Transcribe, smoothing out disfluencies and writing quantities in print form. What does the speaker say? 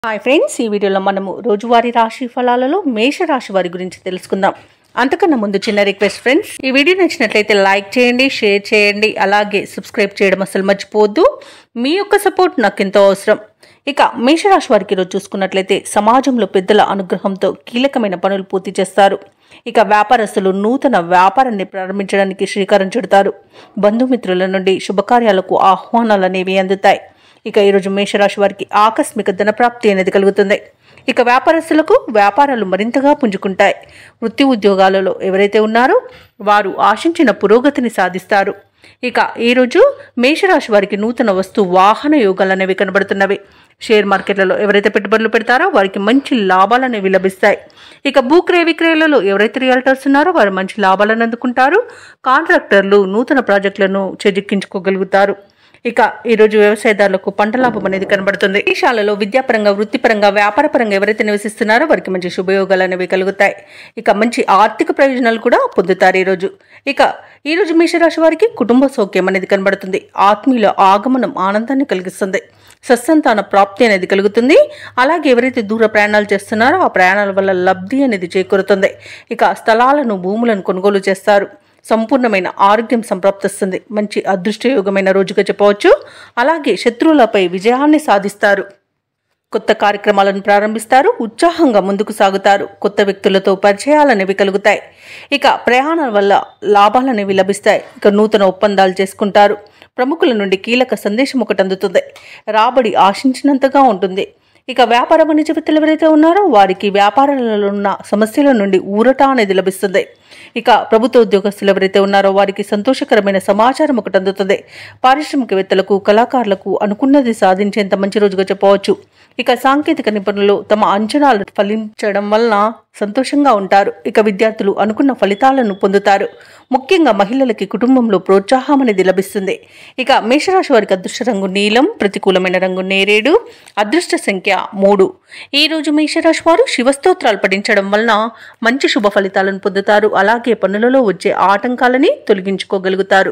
Hi friends, ఈ వీడియోలో మనము రోజువారీ రాశి ఫలాలలో మేష రాశి వారి గురించి తెలుసుకుందాం. అంతకన్నా ముందు చిన్న రిక్వెస్ట్ ఫ్రెండ్స్, ఈ వీడియో నచ్చినట్లయితే లైక్ చేయండి, షేర్ చేయండి, అలాగే సబ్స్క్రైబ్ చేయడం అసలు మర్చిపోవద్దు. మీ యొక్క సపోర్ట్ నాకు ఎంతో అవసరం. ఇక మేషరాశి వారికి ఈరోజు చూసుకున్నట్లయితే సమాజంలో పెద్దల అనుగ్రహంతో కీలకమైన పనులు పూర్తి చేస్తారు. ఇక వ్యాపారస్తులు నూతన వ్యాపారాన్ని ప్రారంభించడానికి శ్రీకారం చుడతారు. బంధుమిత్రుల నుండి శుభకార్యాలకు ఆహ్వానాలు అనేవి అందుతాయి. ఇక ఈరోజు మేషరాశి వారికి ఆకస్మిక ధనప్రాప్తి అనేది కలుగుతుంది. ఇక వ్యాపారస్తులకు వ్యాపారాలు మరింతగా పుంజుకుంటాయి. వృత్తి ఉద్యోగాలలో ఎవరైతే ఉన్నారో వారు ఆశించిన పురోగతిని సాధిస్తారు. ఇక ఈరోజు మేషరాశి వారికి నూతన వస్తు వాహన యోగాలు అనేవి కనబడుతున్నవి. షేర్ మార్కెట్లలో ఎవరైతే పెట్టుబడులు పెడతారో వారికి మంచి లాభాలు అనేవి లభిస్తాయి. ఇక భూక్రయ విక్రయాలలో ఎవరైతే రియల్టర్స్ ఉన్నారో వారు మంచి లాభాలను అందుకుంటారు. కాంట్రాక్టర్లు నూతన ప్రాజెక్టులను చేజిక్కించుకోగలుగుతారు. ఇక ఈరోజు వ్యవసాయదారులకు పంట లాభం అనేది కనబడుతుంది. విదేశాలలో విద్యాపరంగా, వృత్తిపరంగా, వ్యాపారపరంగా ఎవరైతే నివసిస్తున్నారో వారికి మంచి శుభయోగాలు అనేవి కలుగుతాయి. ఇక మంచి ఆర్థిక ప్రయోజనాలు కూడా పొందుతారు ఈరోజు. ఇక ఈరోజు మేషరాశి వారికి కుటుంబ సౌఖ్యం అనేది కనబడుతుంది. ఆత్మీయుల ఆగమనం ఆనందాన్ని కలిగిస్తుంది. సత్సంతాన ప్రాప్తి అనేది కలుగుతుంది. అలాగే ఎవరైతే దూర ప్రయాణాలు చేస్తున్నారో ఆ ప్రయాణాల వల్ల లబ్ధి అనేది చేకూరుతుంది. ఇక స్థలాలను, భూములను కొనుగోలు చేస్తారు. సంపూర్ణమైన ఆరోగ్యం సంప్రాప్తిస్తుంది. మంచి అదృష్టయోగమైన రోజుగా చెప్పవచ్చు. అలాగే శత్రువులపై విజయాన్ని సాధిస్తారు. కొత్త కార్యక్రమాలను ప్రారంభిస్తారు. ఉత్సాహంగా ముందుకు సాగుతారు. కొత్త వ్యక్తులతో పరిచయాలనేవి కలుగుతాయి. ఇక ప్రయాణాల వల్ల లాభాలనేవి లభిస్తాయి. ఇక నూతన ఒప్పందాలు చేసుకుంటారు. ప్రముఖుల నుండి కీలక సందేశం ఒకటి అందుతుంది. రాబడి ఆశించినంతగా ఉంటుంది. ఇక వ్యాపార వాణిజ్యవేత్తలు ఎవరైతే ఉన్నారో వారికి వ్యాపారాలలో ఉన్న సమస్యల నుండి ఊరట అనేది లభిస్తుంది. ఇక ప్రభుత్వ ఉద్యోగస్తులు ఎవరైతే ఉన్నారో వారికి సంతోషకరమైన సమాచారం ఒకటి అందుతుంది. పారిశ్రామికవేత్తలకు, కళాకారులకు అనుకున్నది సాధించేంత మంచి రోజుగా చెప్పవచ్చు. ఇక సాంకేతిక నిపుణులు తమ అంచనాలు ఫలించడం వలన సంతోషంగా ఉంటారు. ఇక విద్యార్థులు అనుకున్న ఫలితాలను పొందుతారు. ముఖ్యంగా మహిళలకి కుటుంబంలో ప్రోత్సాహం అనేది లభిస్తుంది. ఇక మేషరాశి వారికి అదృష్ట రంగు నీలం, ప్రతికూలమైన రంగు నేరేడు, అదృష్ట సంఖ్య 3. ఈ రోజు మేషరాశి వారు శివస్తోత్రాలు పఠించడం వలన మంచి శుభ ఫలితాలను పొందుతారు. అలాగే పనులలో వచ్చే ఆటంకాలని తొలగించుకోగలుగుతారు.